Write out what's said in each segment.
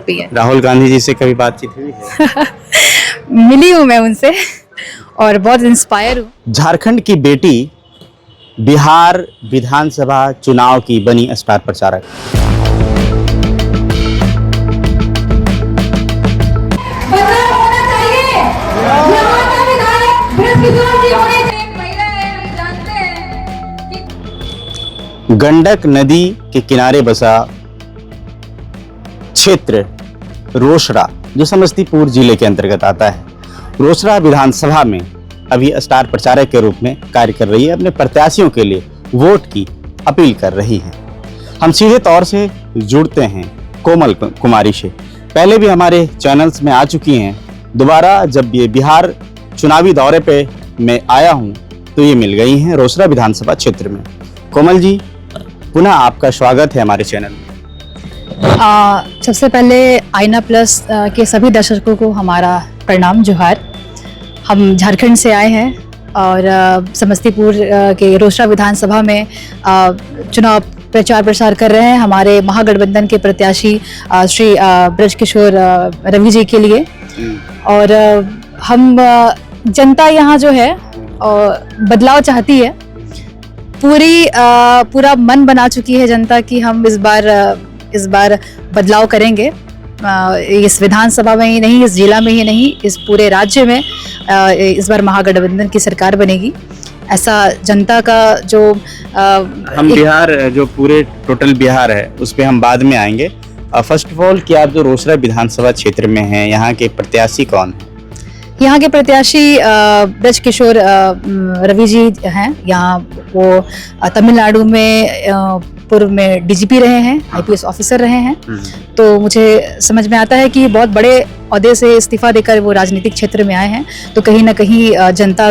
Happy है। राहुल गांधी जी से कभी बातचीत हुई है? मिली हूँ मैं उनसे और बहुत इंस्पायर हूँ। झारखंड की बेटी बिहार विधानसभा चुनाव की बनी स्टार प्रचारक। गंडक नदी के किनारे बसा क्षेत्र रोसड़ा, जो समस्तीपुर जिले के अंतर्गत आता है, रोसड़ा विधानसभा में अभी स्टार प्रचारक के रूप में कार्य कर रही है। अपने प्रत्याशियों के लिए वोट की अपील कर रही है। हम सीधे तौर से जुड़ते हैं कोमल कुमारी से। पहले भी हमारे चैनल्स में आ चुकी हैं। दोबारा जब ये बिहार चुनावी दौरे पे मैं आया हूं तो ये मिल गई हैं रोसड़ा विधानसभा क्षेत्र में। कोमल जी, पुनः आपका स्वागत है हमारे चैनल में। सबसे पहले आईना प्लस के सभी दर्शकों को हमारा प्रणाम, जोहार। हम झारखंड से आए हैं और समस्तीपुर के रोसड़ा विधानसभा में चुनाव प्रचार प्रसार कर रहे हैं हमारे महागठबंधन के प्रत्याशी श्री ब्रजकिशोर रवि जी के लिए। और हम जनता यहाँ जो है बदलाव चाहती है। पूरा मन बना चुकी है जनता कि हम इस बार बदलाव करेंगे। इस विधानसभा में ही नहीं, इस जिला में ही नहीं, इस पूरे राज्य में इस बार महागठबंधन की सरकार बनेगी, ऐसा जनता का जो हम बिहार जो पूरे टोटल बिहार है उस पर हम बाद में आएंगे। फर्स्ट ऑफ ऑल, कि आप जो रोसड़ा विधानसभा क्षेत्र में हैं, यहाँ के प्रत्याशी कौन हैं? यहाँ के प्रत्याशी ब्रजकिशोर रवि जी हैं। यहाँ वो तमिलनाडु में पूर्व में डीजीपी रहे हैं, आईपीएस ऑफिसर रहे हैं। तो मुझे समझ में आता है कि बहुत बड़े ओहदे से इस्तीफा देकर वो राजनीतिक क्षेत्र में आए हैं। तो कहीं ना कहीं जनता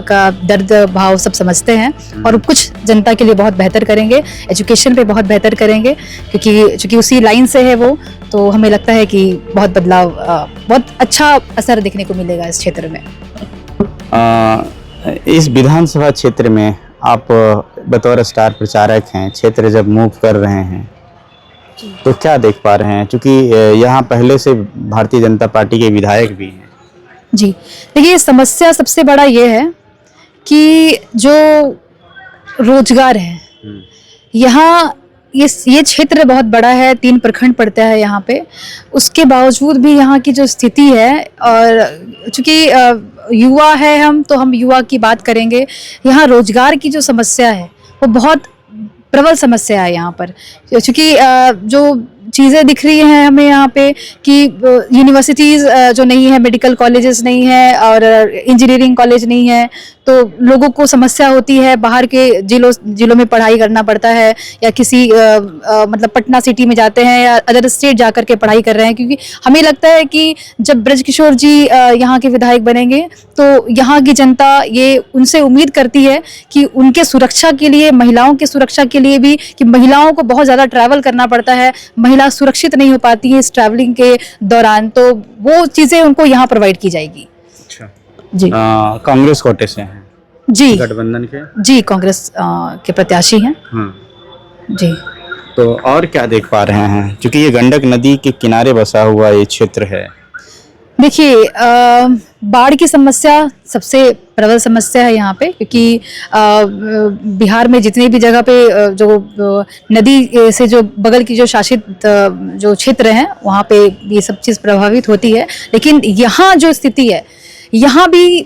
का दर्द भाव सब समझते हैं और कुछ जनता के लिए बहुत बेहतर करेंगे, एजुकेशन पे बहुत बेहतर करेंगे, क्योंकि उसी लाइन से है वो। तो हमें लगता है कि बहुत बदलाव, बहुत अच्छा असर देखने को मिलेगा इस क्षेत्र में। इस विधानसभा क्षेत्र में आप बतौर स्टार प्रचारक हैं, क्षेत्र जब मूव कर रहे हैं तो क्या देख पा रहे हैं? क्योंकि यहाँ पहले से भारतीय जनता पार्टी के विधायक भी हैं। जी, देखिए, समस्या सबसे बड़ा ये है कि जो रोजगार है यहाँ, ये क्षेत्र बहुत बड़ा है, 3 प्रखंड पड़ता है यहाँ पे। उसके बावजूद भी यहाँ की जो स्थिति है, और चूंकि युवा है हम, तो हम युवा की बात करेंगे। यहाँ रोजगार की जो समस्या है वो बहुत प्रबल समस्या है यहाँ पर। क्योंकि जो चीज़ें दिख रही हैं हमें यहाँ पे कि यूनिवर्सिटीज़ जो नहीं है, मेडिकल कॉलेजेस नहीं है और इंजीनियरिंग कॉलेज नहीं है, तो लोगों को समस्या होती है। बाहर के जिलों में पढ़ाई करना पड़ता है, या किसी मतलब पटना सिटी में जाते हैं या अदर स्टेट जाकर के पढ़ाई कर रहे हैं। क्योंकि हमें लगता है कि जब ब्रजकिशोर जी यहाँ के विधायक बनेंगे तो यहाँ की जनता ये उनसे उम्मीद करती है कि उनके सुरक्षा के लिए, महिलाओं की सुरक्षा के लिए भी, कि महिलाओं को बहुत ज़्यादा ट्रैवल करना पड़ता है, महिला सुरक्षित नहीं हो पाती है इस ट्रैवलिंग के दौरान, तो वो चीज़ें उनको यहाँ प्रोवाइड की जाएगी। अच्छा जी, कांग्रेस कोटे से हैं जी, गठबंधन के? जी, कांग्रेस के प्रत्याशी हैं। जी, तो और क्या देख पा रहे हैं, क्योंकि ये गंडक नदी के किनारे बसा हुआ ये क्षेत्र है? देखिए, बाढ़ की समस्या सबसे प्रबल समस्या है यहाँ पे। क्योंकि बिहार में जितनी भी जगह पे जो नदी से जो बगल की जो शासित जो क्षेत्र हैं वहाँ पे ये सब चीज़ प्रभावित होती है। लेकिन यहाँ जो स्थिति है, यहाँ भी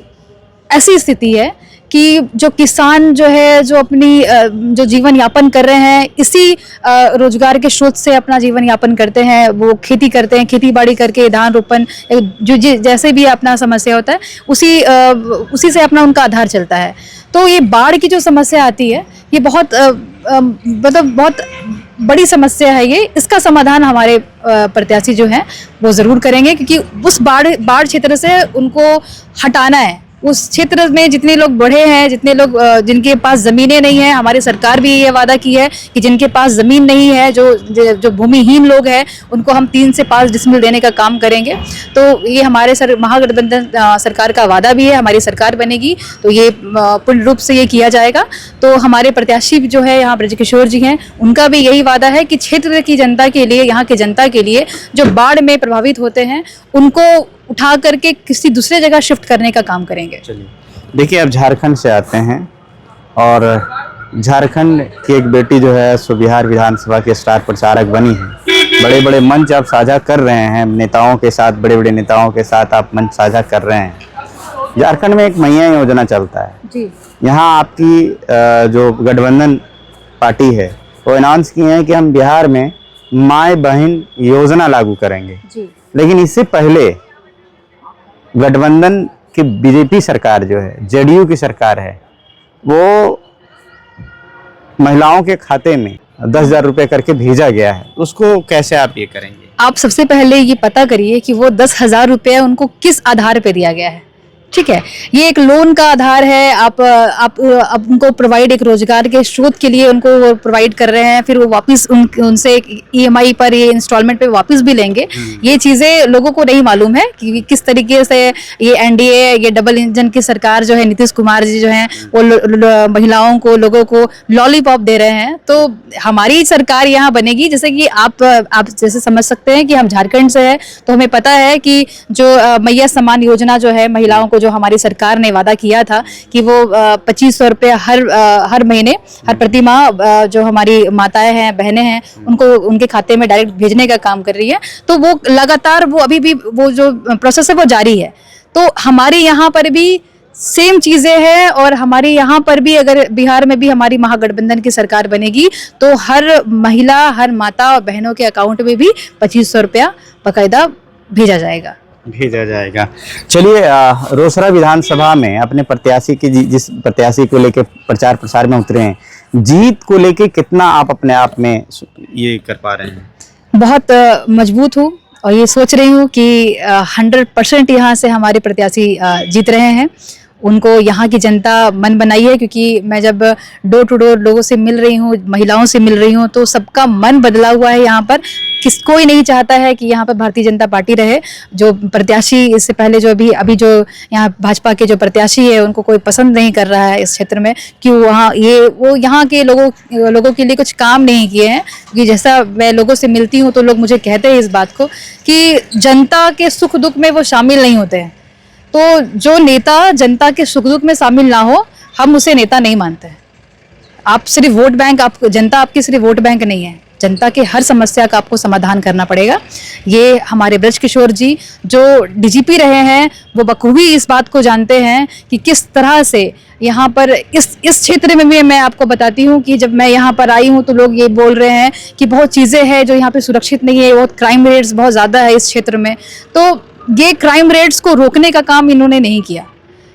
ऐसी स्थिति है कि जो किसान जो है, जो अपनी जो जीवन यापन कर रहे हैं, इसी रोजगार के स्रोत से अपना जीवन यापन करते हैं। वो खेती करते हैं, खेती बाड़ी करके धान रोपण, जो जैसे भी अपना समस्या होता है उसी से अपना उनका आधार चलता है। तो ये बाढ़ की जो समस्या आती है, ये बहुत मतलब बहुत बड़ी समस्या है ये। इसका समाधान हमारे प्रत्याशी जो हैं वो ज़रूर करेंगे, क्योंकि उस बाढ़ क्षेत्र से उनको हटाना है। उस क्षेत्र में जितने लोग बढ़े हैं, जितने लोग जिनके पास ज़मीनें नहीं है, हमारी सरकार भी ये वादा की है कि जिनके पास ज़मीन नहीं है, जो भूमिहीन लोग हैं, उनको हम 3 से 5 डिसमिल देने का काम करेंगे। तो ये हमारे महागठबंधन सरकार का वादा भी है। हमारी सरकार बनेगी तो ये पूर्ण रूप से ये किया जाएगा। तो हमारे प्रत्याशी जो है यहाँ ब्रजकिशोर जी हैं, उनका भी यही वादा है कि क्षेत्र की जनता के लिए, यहाँ की जनता के लिए जो बाढ़ में प्रभावित होते हैं, उनको उठा करके किसी दूसरे जगह शिफ्ट करने का काम करेंगे। चलिए, देखिए अब झारखंड से आते हैं और झारखंड की एक बेटी जो है सो बिहार विधानसभा के स्टार प्रचारक बनी है। बड़े बड़े मंच आप साझा कर रहे हैं नेताओं के साथ, बड़े बड़े नेताओं के साथ आप मंच साझा कर रहे हैं। झारखंड में एक मैया योजना चलता है जी। यहाँ आपकी जो गठबंधन पार्टी है वो अनाउंस किए हैं कि हम बिहार में माए बहन योजना लागू करेंगे जी। लेकिन इससे पहले गठबंधन की बीजेपी सरकार जो है, जेडीयू की सरकार है, वो महिलाओं के खाते में 10,000 रुपये करके भेजा गया है। उसको कैसे आप ये करेंगे? आप सबसे पहले ये पता करिए कि वो 10,000 रुपये उनको किस आधार पे दिया गया है। ठीक है, ये एक लोन का आधार है। आप उनको प्रोवाइड एक रोजगार के स्रोत के लिए उनको वो प्रोवाइड कर रहे हैं, फिर वो वापस उनसे ईएमआई पर, ये इंस्टॉलमेंट पे वापस भी लेंगे। ये चीज़ें लोगों को नहीं मालूम है कि किस तरीके से ये एनडीए, ये डबल इंजन की सरकार जो है, नीतीश कुमार जी जो हैं, वो महिलाओं को, लोगों को लॉलीपॉप दे रहे हैं। तो हमारी सरकार यहाँ बनेगी, जैसे कि आप जैसे समझ सकते हैं कि हम झारखंड से है, तो हमें पता है कि जो मैया सम्मान योजना जो है, महिलाओं को जो हमारी सरकार ने वादा किया था कि वो 2500 रुपये हर महीने, हर प्रति माह जो हमारी माताएं हैं, बहनें हैं, उनको उनके खाते में डायरेक्ट भेजने का काम कर रही है। तो वो लगातार वो अभी भी वो जो प्रोसेस है वो जारी है। तो हमारे यहाँ पर भी सेम चीज़ें हैं और हमारे यहाँ पर भी अगर बिहार में भी हमारी महागठबंधन की सरकार बनेगी तो हर महिला, हर माता और बहनों के अकाउंट में भी 2500 रुपया बाकायदा भेजा जाएगा। चलिए, रोसड़ा विधानसभा में अपने प्रत्याशी की जिस प्रत्याशी को लेकर प्रचार प्रसार में उतरे हैं, जीत को लेकर कितना आप अपने आप में ये कर पा रहे हैं? बहुत मजबूत हूँ और ये सोच रही हूँ कि 100% यहाँ से हमारे प्रत्याशी जीत रहे हैं। उनको यहाँ की जनता मन बनाई है, क्योंकि मैं जब डोर टू डोर लोगों से मिल रही हूँ, महिलाओं से मिल रही हूँ, तो सबका मन बदला हुआ है। यहाँ पर कोई नहीं चाहता है कि यहाँ पर भारतीय जनता पार्टी रहे। जो प्रत्याशी इससे पहले जो अभी जो यहाँ भाजपा के जो प्रत्याशी है, उनको कोई पसंद नहीं कर रहा है इस क्षेत्र में, कि वो यहाँ के लोगों के लिए कुछ काम नहीं किए हैं। क्योंकि जैसा मैं लोगों से मिलती हूँ तो लोग मुझे कहते हैं इस बात को कि जनता के सुख दुख में वो शामिल नहीं होते हैं। तो जो नेता जनता के सुख दुख में शामिल ना हो, हम उसे नेता नहीं मानते हैं। आप सिर्फ वोट बैंक, जनता आपकी सिर्फ वोट बैंक नहीं है। जनता के हर समस्या का आपको समाधान करना पड़ेगा। ये हमारे ब्रजकिशोर जी जो डीजीपी रहे हैं, वो बखूबी इस बात को जानते हैं कि किस तरह से यहाँ पर इस क्षेत्र में भी मैं आपको बताती हूँ कि जब मैं यहाँ पर आई हूँ तो लोग ये बोल रहे हैं कि बहुत चीज़ें हैं जो यहाँ पे सुरक्षित नहीं है, बहुत क्राइम रेट्स बहुत ज़्यादा है इस क्षेत्र में। तो ये क्राइम रेट्स को रोकने का काम इन्होंने नहीं किया,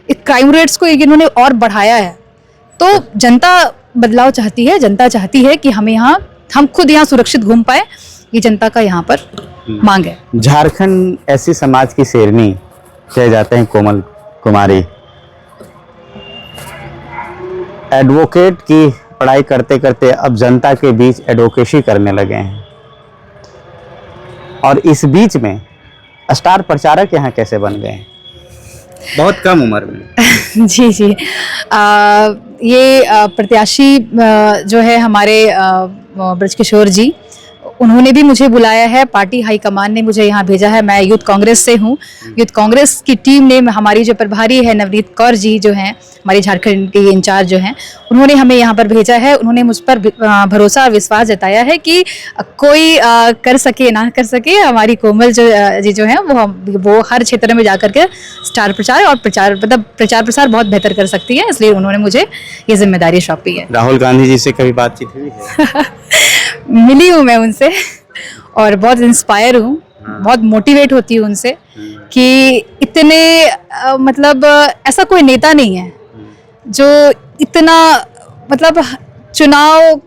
इस क्राइम रेट्स को इन्होंने और बढ़ाया है। तो जनता बदलाव चाहती है, जनता चाहती है कि हम खुद यहाँ सुरक्षित घूम पाए। ये जनता का यहाँ पर मांग है। झारखंड ऐसी समाज की शेरनी कहे जाते हैं कोमल कुमारी, एडवोकेट की पढ़ाई करते करते अब जनता के बीच एडवोकेसी करने लगे हैं, और इस बीच में स्टार प्रचारक यहाँ कैसे बन गए हैं बहुत कम उम्र में? जी जी, ये प्रत्याशी जो है हमारे ब्रजकिशोर जी, उन्होंने भी मुझे बुलाया है। पार्टी हाईकमान ने मुझे यहाँ भेजा है। मैं यूथ कांग्रेस से हूँ। यूथ कांग्रेस की टीम ने, हमारी जो प्रभारी है नवनीत कौर जी जो हैं, हमारे झारखंड के इंचार्ज जो हैं, उन्होंने हमें यहाँ पर भेजा है। उन्होंने मुझ पर भरोसा और विश्वास जताया है कि कोई कर सके ना कर सके, हमारी कोमल जी जो हैं वो हर क्षेत्र में जाकर के स्टार प्रचार और प्रचार प्रसार बहुत बेहतर कर सकती है। इसलिए उन्होंने मुझे ये जिम्मेदारी सौंपी है। राहुल गांधी जी से कभी बातचीत हुई है? मिली हूँ मैं उनसे और बहुत इंस्पायर हूँ, बहुत मोटिवेट होती हूँ उनसे कि इतने मतलब ऐसा कोई नेता नहीं है जो इतना मतलब चुनाव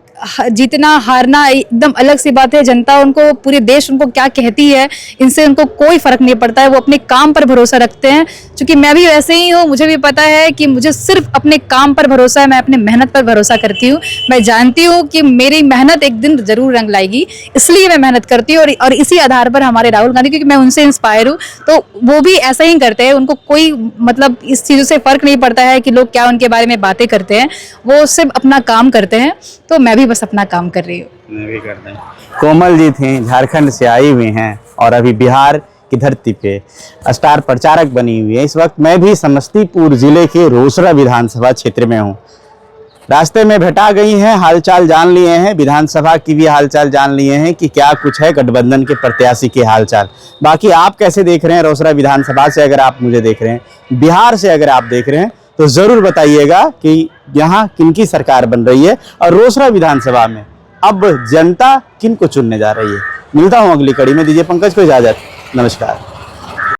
जीतना हारना एकदम अलग सी बात है। जनता उनको, पूरे देश उनको क्या कहती है, इनसे उनको कोई फर्क नहीं पड़ता है। वो अपने काम पर भरोसा रखते हैं। क्योंकि मैं भी वैसे ही हूँ, मुझे भी पता है कि मुझे सिर्फ अपने काम पर भरोसा है, मैं अपने मेहनत पर भरोसा करती हूँ। मैं जानती हूँ कि मेरी मेहनत एक दिन जरूर रंग लाएगी, इसलिए मैं मेहनत करती हूँ। और इसी आधार पर हमारे राहुल गांधी, क्योंकि मैं उनसे इंस्पायर हूँ, तो वो भी ऐसा ही करते हैं। उनको कोई मतलब इस चीज़ों से फर्क नहीं पड़ता है कि लोग क्या उनके बारे में बातें करते हैं। वो सिर्फ अपना काम करते हैं। तो मैं भी बस अपना काम कर रही हूँ। मैं भी करते हैं। कोमल जी थी, झारखंड से आई हुई हैं और अभी बिहार की धरती पे स्टार प्रचारक बनी हुई है। इस वक्त मैं भी समस्तीपुर जिले के रोसड़ा विधानसभा क्षेत्र में हूँ। रास्ते में भेटा गई हैं, हालचाल जान लिए हैं, विधानसभा की भी हालचाल जान लिए हैं कि क्या कुछ है गठबंधन के प्रत्याशी की हालचाल। बाकी आप कैसे देख रहे हैं? रोसड़ा विधानसभा से अगर आप मुझे देख रहे हैं, बिहार से अगर आप देख रहे हैं, तो जरूर बताइएगा कि यहाँ किनकी सरकार बन रही है और रोसड़ा विधानसभा में अब जनता किन को चुनने जा रही है। मिलता हूँ अगली कड़ी में, दीजिए पंकज को इजाजत। नमस्कार।